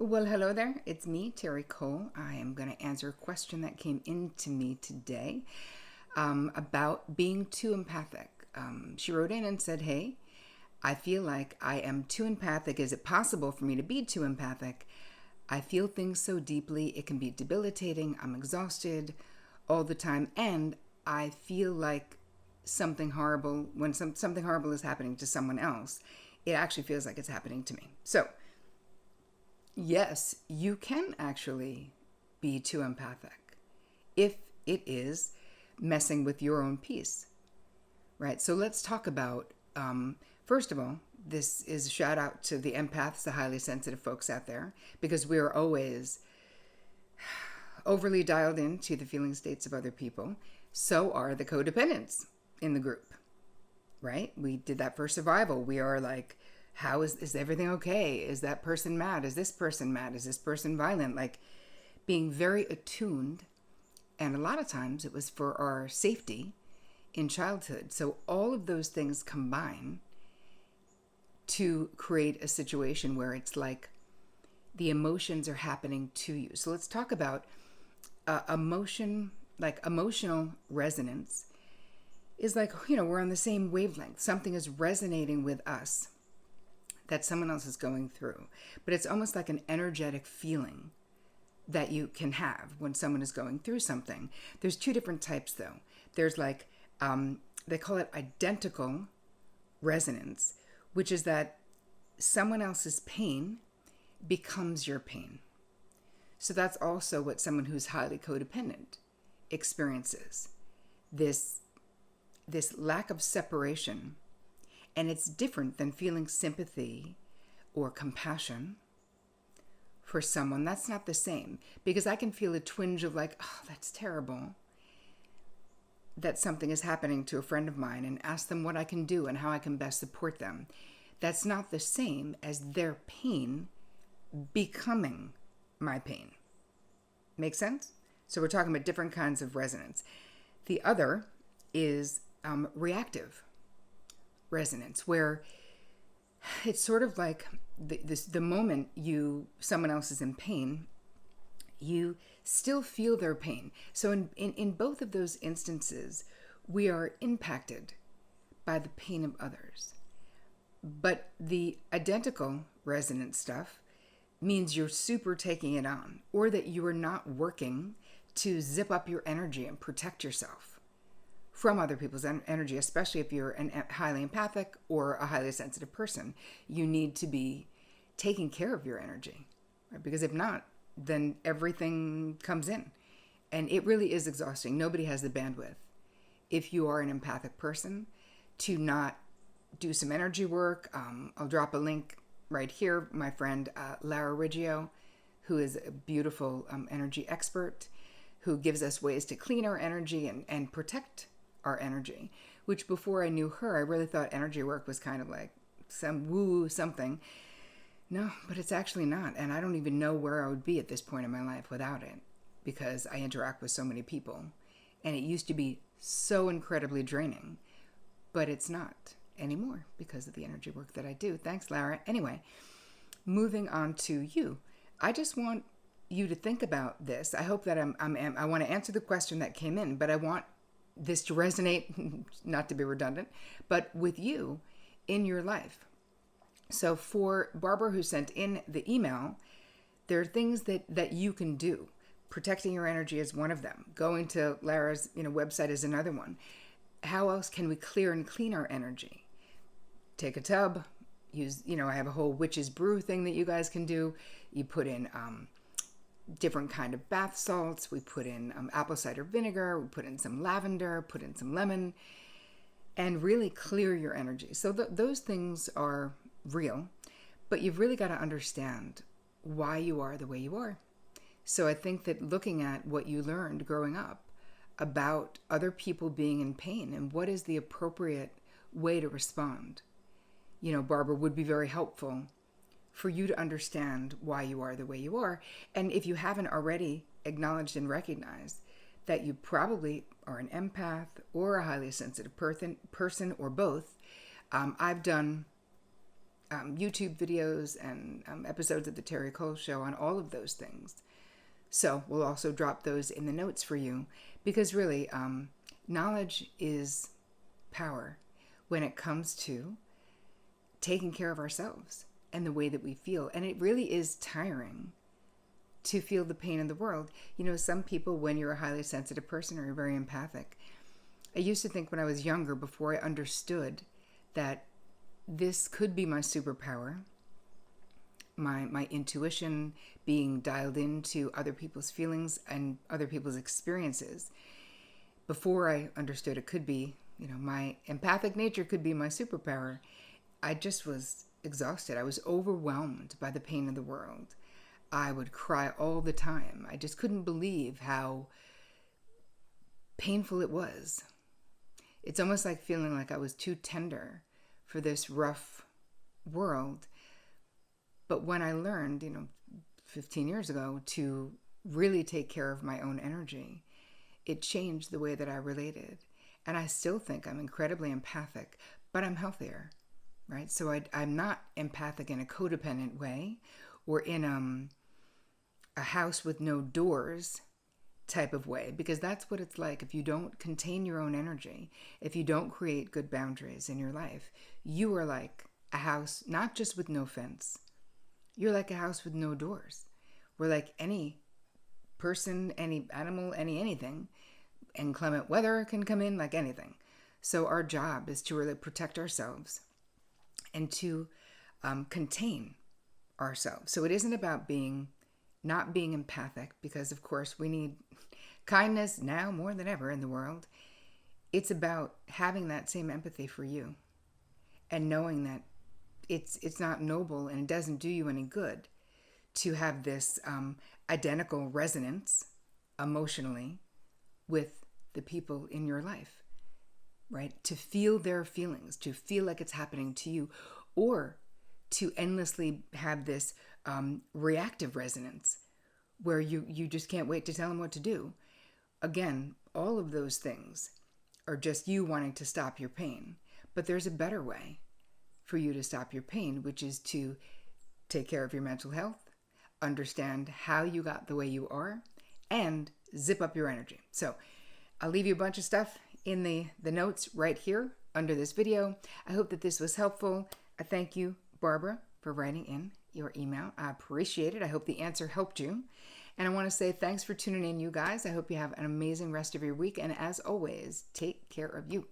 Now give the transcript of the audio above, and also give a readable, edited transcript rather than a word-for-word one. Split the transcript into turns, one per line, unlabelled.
Well, hello there. It's me, Terri Cole. I am going to answer a question that came into me today about being too empathic. She wrote in and said, "Hey, I feel like I am too empathic. Is it possible for me to be too empathic? I feel things so deeply. It can be debilitating. I'm exhausted all the time. And I feel like something horrible, when something horrible is happening to someone else, it actually feels like it's happening to me." So, yes, you can actually be too empathic if it is messing with your own peace, right? So let's talk about, first of all, this is a shout out to the empaths, the highly sensitive folks out there, because we are always overly dialed into the feeling states of other people. So are the codependents in the group, right? We did that for survival. We are like, how is everything okay? Is that person mad? Is this person mad? Is this person violent? Like being very attuned. And a lot of times it was for our safety in childhood. So all of those things combine to create a situation where it's like the emotions are happening to you. So let's talk about emotion, like emotional resonance is like, we're on the same wavelength. Something is resonating with us that someone else is going through. But it's almost like an energetic feeling that you can have when someone is going through something. There's two different types though. There's like, they call it identical resonance, which is that someone else's pain becomes your pain. So that's also what someone who's highly codependent experiences. This lack of separation. And it's different than feeling sympathy or compassion for someone. That's not the same, because I can feel a twinge of like, oh, that's terrible that something is happening to a friend of mine, and ask them what I can do and how I can best support them. That's not the same as their pain becoming my pain. Make sense? So we're talking about different kinds of resonance. The other is reactive resonance, where it's sort of like the moment someone else is in pain, you still feel their pain. So in both of those instances, we are impacted by the pain of others. But the identical resonance stuff means you're super taking it on, or that you are not working to zip up your energy and protect yourself from other people's energy, especially if you're a highly empathic or a highly sensitive person. You need to be taking care of your energy, right? Because if not, then everything comes in. And it really is exhausting. Nobody has the bandwidth, if you are an empathic person, to not do some energy work. I'll drop a link right here. My friend Lara Riggio, who is a beautiful energy expert, who gives us ways to clean our energy and protect our energy, which before I knew her, I really thought energy work was kind of like some woo something. No, but it's actually not. And I don't even know where I would be at this point in my life without it, because I interact with so many people. And it used to be so incredibly draining, but it's not anymore because of the energy work that I do. Thanks, Lara. Anyway, moving on to you. I just want you to think about this. I hope that I want to answer the question that came in, but I want this to resonate, not to be redundant, but with you in your life. So for Barbara, who sent in the email, there are things that you can do. Protecting your energy is one of them. Going to Lara's website is another one. How else can we clear and clean our energy? Take a tub. Use, I have a whole witch's brew thing that you guys can do. You put in different kind of bath salts. We put in apple cider vinegar. We put in some lavender, put in some lemon, and really clear your energy. So those things are real, but you've really got to understand why you are the way you are. So I think that looking at what you learned growing up about other people being in pain and what is the appropriate way to respond, Barbara, would be very helpful for you to understand why you are the way you are. And if you haven't already acknowledged and recognized that you probably are an empath or a highly sensitive person or both, I've done YouTube videos and episodes of the Terri Show on all of those things. So we'll also drop those in the notes for you, because really, knowledge is power when it comes to taking care of ourselves and the way that we feel. And it really is tiring to feel the pain in the world. You know, some people, when you're a highly sensitive person or you're very empathic, I used to think when I was younger, before I understood that this could be my superpower, my intuition, being dialed into other people's feelings and other people's experiences. Before I understood it could be, my empathic nature could be my superpower, I just was exhausted. I was overwhelmed by the pain of the world. I would cry all the time. I just couldn't believe how painful it was. It's almost like feeling like I was too tender for this rough world. But when I learned, 15 years ago, to really take care of my own energy, it changed the way that I related. And I still think I'm incredibly empathic, but I'm healthier, right? So I'm not empathic in a codependent way, or in a house with no doors type of way, because that's what it's like. If you don't contain your own energy, if you don't create good boundaries in your life, you are like a house, not just with no fence. You're like a house with no doors. We're like any person, any animal, anything. Inclement weather can come in like anything. So our job is to really protect ourselves and to contain ourselves. So it isn't about not being empathic, because of course we need kindness now more than ever in the world. It's about having that same empathy for you and knowing that it's not noble and it doesn't do you any good to have this identical resonance emotionally with the people in your life, right? To feel their feelings, to feel like it's happening to you, or to endlessly have this reactive resonance where you just can't wait to tell them what to do. Again, all of those things are just you wanting to stop your pain. But there's a better way for you to stop your pain, which is to take care of your mental health, understand how you got the way you are, and zip up your energy. So I'll leave you a bunch of stuff in the notes right here under this video. I hope that this was helpful. I thank you, Barbara, for writing in your email. I appreciate it. I hope the answer helped you. And I want to say thanks for tuning in, you guys. I hope you have an amazing rest of your week. And as always, take care of you.